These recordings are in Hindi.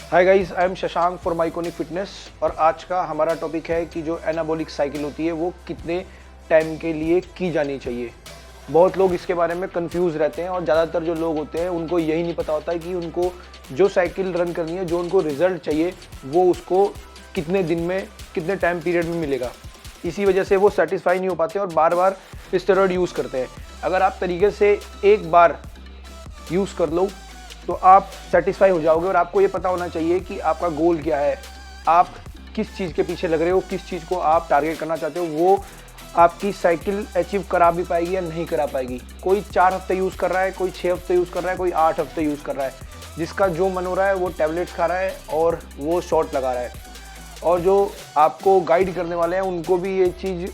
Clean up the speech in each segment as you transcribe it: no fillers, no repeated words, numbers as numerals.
Hi guys, I am Shashank for Myconic fitness. और आज का हमारा टॉपिक है कि जो एनाबॉलिक साइकिल होती है वो कितने टाइम के लिए की जानी चाहिए। बहुत लोग इसके बारे में कंफ्यूज रहते हैं और ज़्यादातर जो लोग होते हैं उनको यही नहीं पता होता है कि उनको जो साइकिल रन करनी है, जो उनको रिजल्ट चाहिए, वो उसको कितने दिन में, कितने टाइम पीरियड में मिलेगा। इसी वजह से वो सेटिस्फाई नहीं हो पाते और बार बार स्टेरॉइड यूज़ करते हैं। अगर आप तरीके से एक बार यूज़ कर लो तो आप सेटिस्फाई हो जाओगे। और आपको ये पता होना चाहिए कि आपका गोल क्या है, आप किस चीज़ के पीछे लग रहे हो, किस चीज़ को आप टारगेट करना चाहते हो। वो आपकी साइकिल अचीव करा भी पाएगी या नहीं करा पाएगी। कोई 4 हफ्ते यूज़ कर रहा है, कोई 6 हफ्ते यूज़ कर रहा है, कोई 8 हफ्ते यूज़ कर रहा है। जिसका जो मन हो रहा है वो टैबलेट्स खा रहा है और वो शॉट लगा रहा है। और जो आपको गाइड करने वाले हैं उनको भी ये चीज़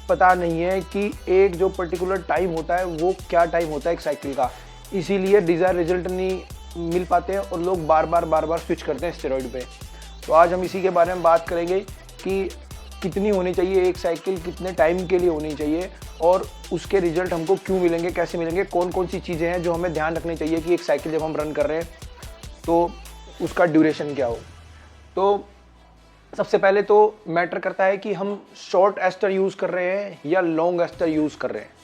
पता नहीं है कि एक जो पर्टिकुलर टाइम होता है वो क्या टाइम होता है एक साइकिल का। इसीलिए डिज़ायर रिजल्ट नहीं मिल पाते हैं और लोग बार बार स्विच करते हैं स्टेरॉइड पे। तो आज हम इसी के बारे में बात करेंगे कि कितनी होनी चाहिए एक साइकिल, कितने टाइम के लिए होनी चाहिए और उसके रिजल्ट हमको क्यों मिलेंगे, कैसे मिलेंगे, कौन कौन सी चीज़ें हैं जो हमें ध्यान रखनी चाहिए कि एक साइकिल जब हम रन कर रहे हैं तो उसका ड्यूरेशन क्या हो। तो सबसे पहले तो मैटर करता है कि हम शॉर्ट एस्टर यूज़ कर रहे हैं या लॉन्ग एस्टर यूज़ कर रहे हैं।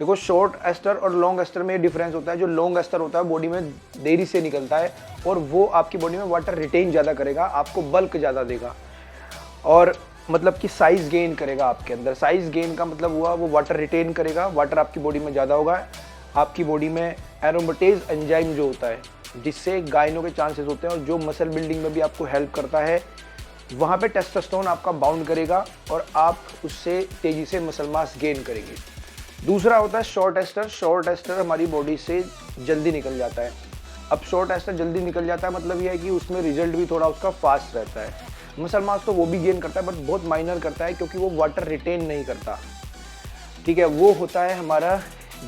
देखो, शॉर्ट एस्टर और लॉन्ग एस्टर में डिफरेंस होता है। जो लॉन्ग एस्टर होता है बॉडी में देरी से निकलता है और वो आपकी बॉडी में वाटर रिटेन ज़्यादा करेगा, आपको बल्क ज़्यादा देगा और मतलब कि साइज़ गेन करेगा आपके अंदर। साइज़ गेन का मतलब हुआ वो वाटर रिटेन करेगा, वाटर आपकी बॉडी में ज़्यादा होगा। आपकी बॉडी में एरोमेटेज एंजाइम जो होता है जिससे गायनों के चांसेस होते हैं और जो मसल बिल्डिंग में भी आपको हेल्प करता है, वहाँ पे टेस्टोस्टेरोन आपका बाउंड करेगा और आप उससे तेज़ी से मसल मास गेन करेंगे। दूसरा होता है शॉर्ट एस्टर। शॉर्ट एस्टर हमारी बॉडी से जल्दी निकल जाता है। अब शॉर्ट एस्टर जल्दी निकल जाता है मतलब ये है कि उसमें रिजल्ट भी थोड़ा उसका फास्ट रहता है। मसल मास तो वो भी गेन करता है बट बहुत माइनर करता है क्योंकि वो वाटर रिटेन नहीं करता। ठीक है, वो होता है हमारा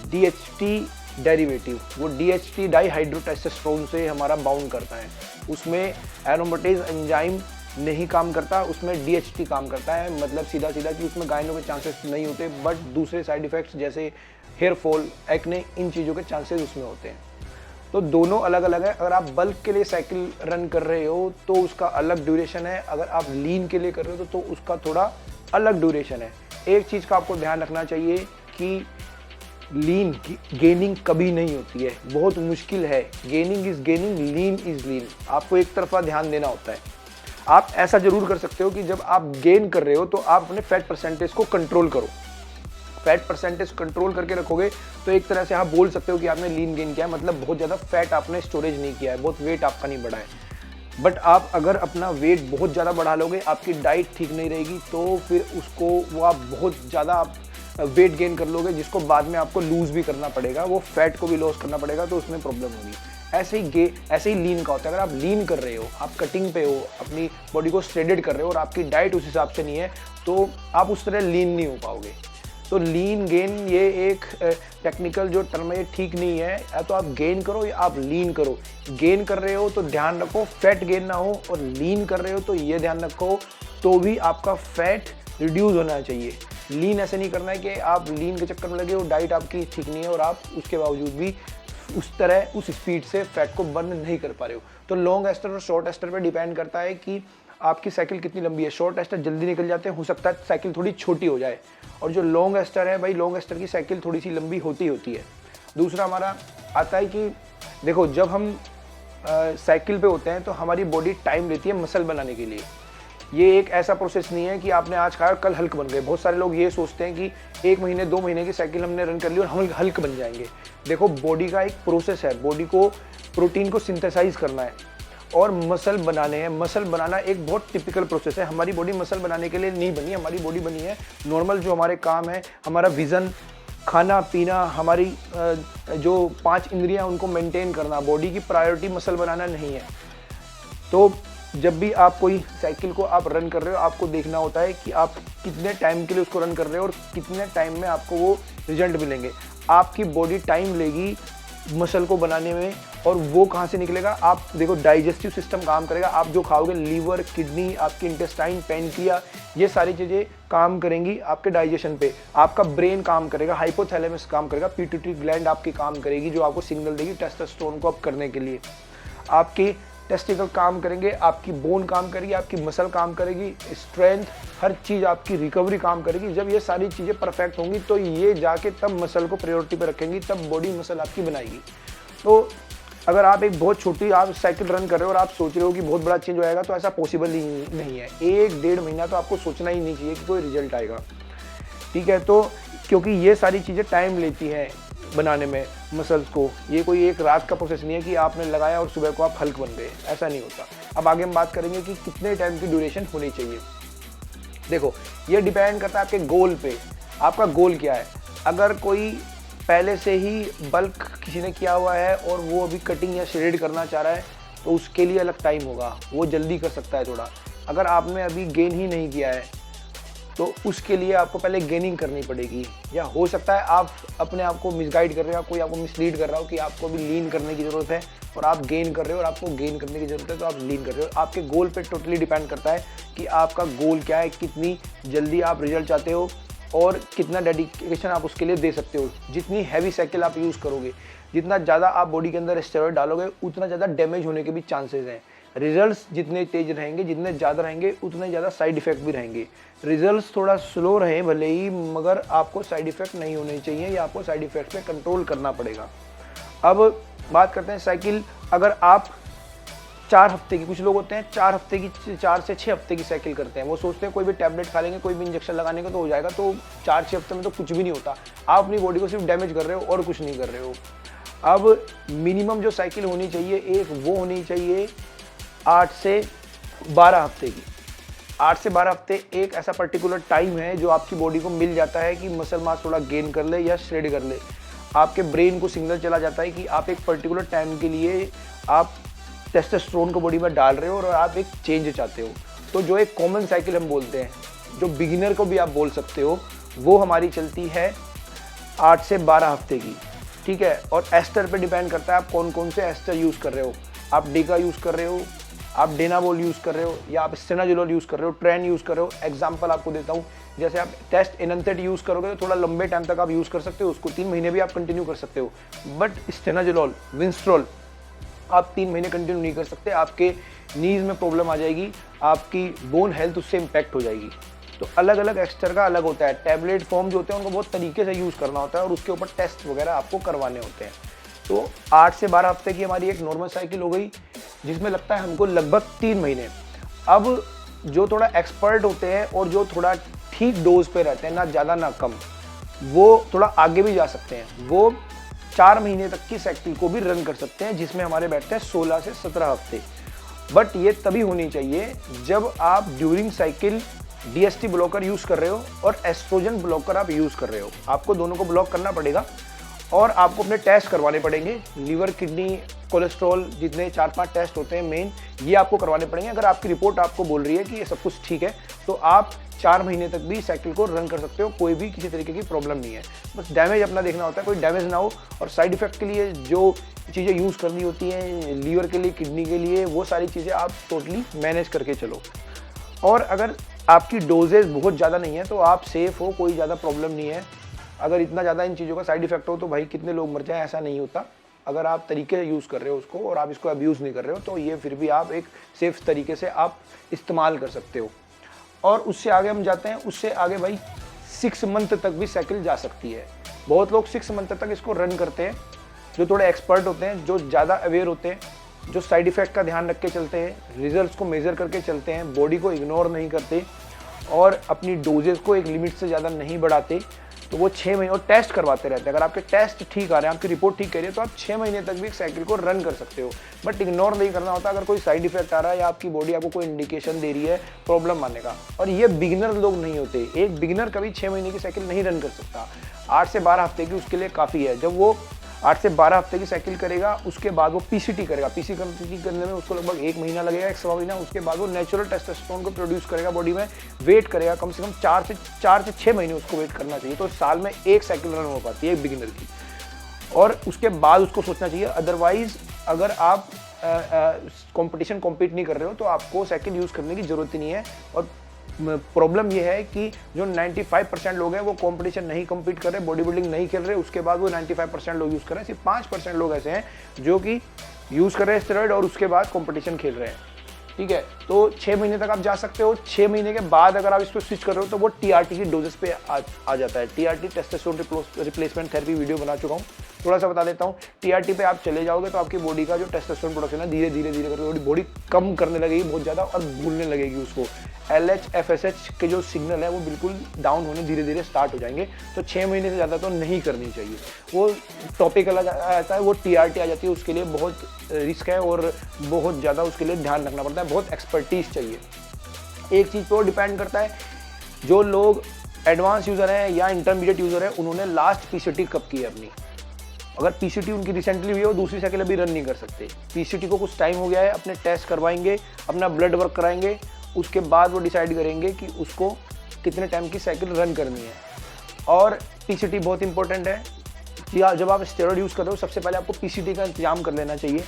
DHT डेरिवेटिव। वो DHT डाईहाइड्रोटेस्टोस्टेरोन से हमारा बाउंड करता है। उसमें एरोमेटेज एंजाइम नहीं काम करता, उसमें DHT काम करता है। मतलब सीधा सीधा कि उसमें गायनों के चांसेस नहीं होते बट दूसरे साइड इफ़ेक्ट्स जैसे हेयर फॉल, एक्ने, इन चीज़ों के चांसेस उसमें होते हैं। तो दोनों अलग अलग है। अगर आप बल्क के लिए साइकिल रन कर रहे हो तो उसका अलग ड्यूरेशन है। अगर आप लीन के लिए कर रहे हो तो उसका थोड़ा अलग ड्यूरेशन है। एक चीज़ का आपको ध्यान रखना चाहिए कि लीन की गेनिंग कभी नहीं होती है, बहुत मुश्किल है। Gaining is gaining, lean is lean. आपको एक तरफा ध्यान देना होता है। आप ऐसा जरूर कर सकते हो कि जब आप गेन कर रहे हो तो आप अपने फैट परसेंटेज को कंट्रोल करो। फैट परसेंटेज कंट्रोल करके रखोगे तो एक तरह से आप बोल सकते हो कि आपने लीन गेन किया है, मतलब बहुत ज़्यादा फैट आपने स्टोरेज नहीं किया है, बहुत वेट आपका नहीं बढ़ा है। बट आप अगर अपना वेट बहुत ज़्यादा बढ़ा लोगे, आपकी डाइट ठीक नहीं रहेगी तो फिर उसको वो आप बहुत ज़्यादा आप वेट गेन कर लोगे जिसको बाद में आपको लूज़ भी करना पड़ेगा, वो फैट को भी लॉस करना पड़ेगा, तो उसमें प्रॉब्लम होगी। ऐसे ही लीन का होता है। अगर आप लीन कर रहे हो, आप कटिंग पे हो, अपनी बॉडी को श्रेडेड कर रहे हो और आपकी डाइट उस हिसाब से नहीं है तो आप उस तरह लीन नहीं हो पाओगे। तो लीन गेन ये एक टेक्निकल जो टर्म है ये ठीक नहीं है। या तो आप गेन करो या आप लीन करो। गेन कर रहे हो तो ध्यान रखो फैट गेन ना हो, और लीन कर रहे हो तो ये ध्यान रखो तो भी आपका फैट रिड्यूस होना चाहिए। लीन ऐसे नहीं करना है कि आप लीन के चक्कर में लगे हो, डाइट आपकी ठीक नहीं है और आप उसके बावजूद भी उस तरह उस स्पीड से फैट को बर्न नहीं कर पा रहे हो। तो लॉन्ग एस्टर और शॉर्ट एस्टर पे डिपेंड करता है कि आपकी साइकिल कितनी लंबी है। शॉर्ट एस्टर जल्दी निकल जाते हैं, हो सकता है साइकिल थोड़ी छोटी हो जाए। और जो लॉन्ग एस्टर है भाई, लॉन्ग एस्टर की साइकिल थोड़ी सी लंबी होती है। दूसरा हमारा आता है कि देखो, जब हम साइकिल पे होते हैं तो हमारी बॉडी टाइम लेती है मसल बनाने के लिए। ये एक ऐसा प्रोसेस नहीं है कि आपने आज खाया कल हल्क बन गए। बहुत सारे लोग ये सोचते हैं कि 1 महीने 2 महीने की साइकिल हमने रन कर ली और हम हल्क बन जाएंगे। देखो, बॉडी का एक प्रोसेस है, बॉडी को प्रोटीन को सिंथेसाइज करना है और मसल बनाने हैं। मसल बनाना एक बहुत टिपिकल प्रोसेस है। हमारी बॉडी मसल बनाने के लिए नहीं बनी, हमारी बॉडी बनी है नॉर्मल जो हमारे काम है, हमारा विज़न, खाना पीना, हमारी जो 5 इंद्रियां उनको मेंटेन करना। बॉडी की प्रायोरिटी मसल बनाना नहीं है। तो जब भी आप कोई साइकिल को आप रन कर रहे हो, आपको देखना होता है कि आप कितने टाइम के लिए उसको रन कर रहे हो और कितने टाइम में आपको वो रिजल्ट मिलेंगे। आपकी बॉडी टाइम लेगी मसल को बनाने में और वो कहाँ से निकलेगा। आप देखो, डाइजेस्टिव सिस्टम काम करेगा। आप जो खाओगे, लीवर, किडनी, आपकी इंटेस्टाइन, पैनक्रिया, ये सारी चीज़ें काम करेंगी आपके डाइजेशन पे। आपका ब्रेन काम करेगा, हाइपोथैलेमस काम करेगा, पिट्यूटरी ग्लैंड आपकी काम करेगी जो आपको सिग्नल देगी टेस्टोस्टेरोन को अप करने के लिए। आपकी टेस्टिकल काम करेंगे, आपकी बोन काम करेगी, आपकी मसल काम करेगी, स्ट्रेंथ, हर चीज़ आपकी रिकवरी काम करेगी। जब ये सारी चीज़ें परफेक्ट होंगी तो ये जाके तब मसल को प्रायोरिटी पे रखेंगी, तब बॉडी मसल आपकी बनाएगी। तो अगर आप एक बहुत छोटी आप साइकिल रन कर रहे हो और आप सोच रहे हो कि बहुत बड़ा चेंज होएगा, तो ऐसा पॉसिबल ही नहीं है। 1-1.5 महीना तो आपको सोचना ही नहीं चाहिए कि कोई रिजल्ट आएगा, ठीक है। तो क्योंकि ये सारी चीज़ें टाइम लेती हैं बनाने में मसल्स को, ये कोई एक रात का प्रोसेस नहीं है कि आपने लगाया और सुबह को आप हल्क बन गए, ऐसा नहीं होता। अब आगे हम बात करेंगे कि कितने टाइम की ड्यूरेशन होनी चाहिए। देखो, ये डिपेंड करता है आपके गोल पे, आपका गोल क्या है। अगर कोई पहले से ही बल्क किसी ने किया हुआ है और वो अभी कटिंग या श्रेड करना चाह रहा है, तो उसके लिए अलग टाइम होगा, वो जल्दी कर सकता है थोड़ा। अगर आपने अभी गेन ही नहीं किया है तो उसके लिए आपको पहले गेनिंग करनी पड़ेगी, या हो सकता है आप अपने आप को मिसगाइड कर रहे हो, कोई आपको मिसलीड कर रहा हो कि आपको अभी लीन करने की ज़रूरत है और आप गेन कर रहे हो, और आपको गेन करने की ज़रूरत है तो आप लीन कर रहे हो। आपके गोल पे टोटली डिपेंड करता है कि आपका गोल क्या है, कितनी जल्दी आप रिजल्ट चाहते हो और कितना डेडिकेशन आप उसके लिए दे सकते हो। जितनी हैवी साइकिल आप यूज़ करोगे, जितना ज़्यादा आप बॉडी के अंदर स्टेरॉइड डालोगे, उतना ज़्यादा डैमेज होने के भी चांसेस हैं। रिजल्ट्स जितने तेज रहेंगे, जितने ज़्यादा रहेंगे, उतने ज़्यादा साइड इफ़ेक्ट भी रहेंगे। रिजल्ट्स थोड़ा स्लो रहे भले ही, मगर आपको साइड इफ़ेक्ट नहीं होने चाहिए, या आपको साइड इफ़ेक्ट पे कंट्रोल करना पड़ेगा। अब बात करते हैं साइकिल। अगर आप 4 हफ्ते की, कुछ लोग होते हैं 4 हफ्ते की, 4 से 6 हफ्ते की साइकिल करते हैं। वो सोचते हैं कोई भी टैबलेट खा लेंगे, कोई भी इंजेक्शन लगाने का तो हो जाएगा, तो 4-6 हफ्ते में तो कुछ भी नहीं होता। आप अपनी बॉडी को सिर्फ डैमेज कर रहे हो और कुछ नहीं कर रहे हो। अब मिनिमम जो साइकिल होनी चाहिए, एक वो होनी चाहिए 8 से 12 हफ्ते की। 8 से 12 हफ्ते एक ऐसा पर्टिकुलर टाइम है जो आपकी बॉडी को मिल जाता है कि मसल मास थोड़ा गेन कर ले या श्रेड कर ले। आपके ब्रेन को सिग्नल चला जाता है कि आप एक पर्टिकुलर टाइम के लिए आप टेस्टोस्टेरोन को बॉडी में डाल रहे हो और आप एक चेंज चाहते हो। तो जो एक कॉमन साइकिल हम बोलते हैं, जो बिगिनर को भी आप बोल सकते हो, वो हमारी चलती है 8 से 12 हफ्ते की, ठीक है। और एस्टर पे डिपेंड करता है आप कौन कौन से एस्टर यूज़ कर रहे हो। आप डेका यूज़ कर रहे हो, आप डेनाबोल यूज़ कर रहे हो, या आप स्टेनाजोलोल यूज़ कर रहे हो, ट्रेन यूज़ कर रहे हो। एग्जांपल आपको देता हूँ, जैसे आप टेस्ट एनंथेट यूज़ करोगे तो थोड़ा लंबे टाइम तक आप यूज़ कर सकते हो, उसको 3 महीने भी आप कंटिन्यू कर सकते हो। बट स्टेनाजोलोल, विंस्ट्रोल आप 3 महीने कंटिन्यू नहीं कर सकते, आपके नीज में प्रॉब्लम आ जाएगी, आपकी बोन हेल्थ उससे इम्पैक्ट हो जाएगी। तो अलग अलग एस्टर का अलग होता है। टैबलेट फॉर्म जो होते हैं उनको बहुत तरीके से यूज़ करना होता है और उसके ऊपर टेस्ट वगैरह आपको करवाने होते हैं। तो 8 से 12 हफ्ते की हमारी एक नॉर्मल साइकिल हो गई, जिसमें लगता है हमको लगभग 3 महीने। अब जो थोड़ा एक्सपर्ट होते हैं और जो थोड़ा ठीक डोज पे रहते हैं, ना ज़्यादा ना कम, वो थोड़ा आगे भी जा सकते हैं। वो 4 महीने तक की साइकिल को भी रन कर सकते हैं, जिसमें हमारे बैठते हैं 16 से 17 हफ्ते। बट ये तभी होनी चाहिए जब आप during cycle DST blocker use कर रहे हो और एस्ट्रोजन ब्लॉकर आप यूज़ कर रहे हो। आपको दोनों को ब्लॉक करना पड़ेगा और आपको अपने टेस्ट करवाने पड़ेंगे। लीवर, किडनी, कोलेस्ट्रॉल, जितने 4-5 टेस्ट होते हैं मेन, ये आपको करवाने पड़ेंगे। अगर आपकी रिपोर्ट आपको बोल रही है कि ये सब कुछ ठीक है, तो आप 4 महीने तक भी साइकिल को रन कर सकते हो, कोई भी किसी तरीके की प्रॉब्लम नहीं है। बस डैमेज अपना देखना होता है, कोई डैमेज ना हो। और साइड इफेक्ट के लिए जो चीज़ें यूज़ करनी होती हैं, लीवर के लिए, किडनी के लिए, वो सारी चीज़ें आप टोटली मैनेज करके चलो। और अगर आपकी डोजेज बहुत ज़्यादा नहीं है तो आप सेफ हो, कोई ज़्यादा प्रॉब्लम नहीं है। अगर इतना ज़्यादा इन चीज़ों का साइड इफेक्ट हो तो भाई कितने लोग मर जाएं, ऐसा नहीं होता। अगर आप तरीके से यूज़ कर रहे हो उसको और आप इसको अब्यूज़ नहीं कर रहे हो, तो ये फिर भी आप एक सेफ तरीके से आप इस्तेमाल कर सकते हो। और उससे आगे हम जाते हैं, उससे आगे भाई 6 मंथ तक भी साइकिल जा सकती है। बहुत लोग 6 मंथ तक इसको रन करते हैं, जो थोड़े एक्सपर्ट होते हैं, जो ज़्यादा अवेयर होते हैं, जो साइड इफ़ेक्ट का ध्यान रख के चलते हैं, रिजल्ट्स को मेज़र करके चलते हैं, बॉडी को इग्नोर नहीं करते और अपनी डोजेज़ को एक लिमिट से ज़्यादा नहीं बढ़ाते। तो वो 6 महीने और टेस्ट करवाते रहते हैं। अगर आपके टेस्ट ठीक आ रहे हैं, आपकी रिपोर्ट ठीक कह रही है, तो आप 6 महीने तक भी एक साइकिल को रन कर सकते हो। बट इग्नोर नहीं करना होता अगर कोई साइड इफेक्ट आ रहा है या आपकी बॉडी आपको कोई इंडिकेशन दे रही है प्रॉब्लम आने का। और ये बिगिनर लोग नहीं होते। एक बिगिनर कभी 6 महीने की साइकिल नहीं रन कर सकता। 8 से 12 हफ्ते की उसके लिए काफ़ी है। जब वो 8 से 12 हफ्ते की साइकिल करेगा, उसके बाद वो PCT करेगा। PCT करने में उसको लगभग 1 महीना लगेगा, 1 सवा महीना। उसके बाद वो नेचुरल टेस्टोस्टेरोन को प्रोड्यूस करेगा बॉडी में, वेट करेगा। कम से कम 4 से 6 महीने उसको वेट करना चाहिए। तो साल में एक साइकिल रन हो पाती है एक बिगिनर की, और उसके बाद उसको सोचना चाहिए। अदरवाइज अगर आप कॉम्पिटिशन कॉम्पीट नहीं कर रहे हो तो आपको साइकिल यूज़ करने की ज़रूरत ही नहीं है। और प्रॉब्लम ये है कि जो 95% लोग हैं वो कंपटीशन नहीं कम्पीट कर रहे, बॉडी बिल्डिंग नहीं खेल रहे, उसके बाद वो 95% लोग यूज़ कर रहे हैं। सिर्फ 5% लोग ऐसे हैं जो कि यूज़ कर रहे हैं स्टेरॉइड और उसके बाद कंपटीशन खेल रहे हैं, ठीक है। तो 6 महीने तक आप जा सकते हो। 6 महीने के बाद अगर आप इस पर स्विच कर रहे हो तो वो टीआरटी की डोजेस पे आ जाता है। TRT testosterone replacement therapy video बना चुका हूँ, थोड़ा सा बता देता हूँ। टीआरटी पे आप चले जाओगे तो आपकी बॉडी का जो टेस्टोस्टेरोन प्रोडक्शन है धीरे धीरे धीरे करके बॉडी कम करने लगेगी बहुत ज़्यादा और भूलने लगेगी उसको। LH FSH के जो सिग्नल है वो बिल्कुल डाउन होने धीरे धीरे स्टार्ट हो जाएंगे। तो 6 महीने से ज़्यादा तो नहीं करनी चाहिए। वो टॉपिक अलग आता है, वो टीआरटी आ जाती है, उसके लिए बहुत रिस्क है और बहुत ज़्यादा उसके लिए ध्यान रखना पड़ता है, बहुत एक्सपर्टीज चाहिए। एक चीज़ पर डिपेंड करता है, जो लोग एडवांस यूज़र हैं या इंटरमीडिएट यूज़र हैं उन्होंने लास्ट पीसीटी कब की है अपनी। अगर पीसीटी उनकी रिसेंटली हुई है वो दूसरी साइकिल अभी रन नहीं कर सकते। पीसीटी को कुछ टाइम हो गया है, अपने टेस्ट करवाएंगे, अपना ब्लड वर्क कराएंगे, उसके बाद वो डिसाइड करेंगे कि उसको कितने टाइम की साइकिल रन करनी है। और पीसीटी बहुत इंपॉर्टेंट है कि जब आप स्टेरॉइड यूज़ कर रहे हो सबसे पहले आपको पीसीटी का इंतजाम कर लेना चाहिए।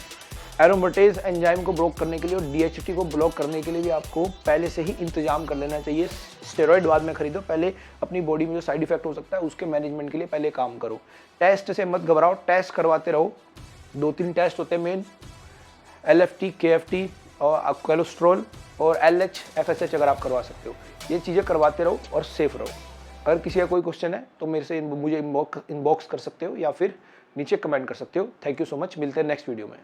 एरोमेटेज एंजाइम को ब्लॉक करने के लिए और डीएचटी को ब्लॉक करने के लिए भी आपको पहले से ही इंतजाम कर लेना चाहिए। स्टेरॉइड बाद में खरीदो, पहले अपनी बॉडी में जो साइड इफेक्ट हो सकता है उसके मैनेजमेंट के लिए पहले काम करो। टेस्ट से मत घबराओ, टेस्ट करवाते रहो। 2-3 टेस्ट होते हैं मेन, LFT, KFT और कोलेस्ट्रॉल और LH FSH अगर आप करवा सकते हो। ये चीज़ें करवाते रहो और सेफ रहो। अगर किसी का कोई क्वेश्चन है तो मेरे से मुझे इनबॉक्स कर सकते हो या फिर नीचे कमेंट कर सकते हो। थैंक यू सो मच, मिलते हैं नेक्स्ट वीडियो में।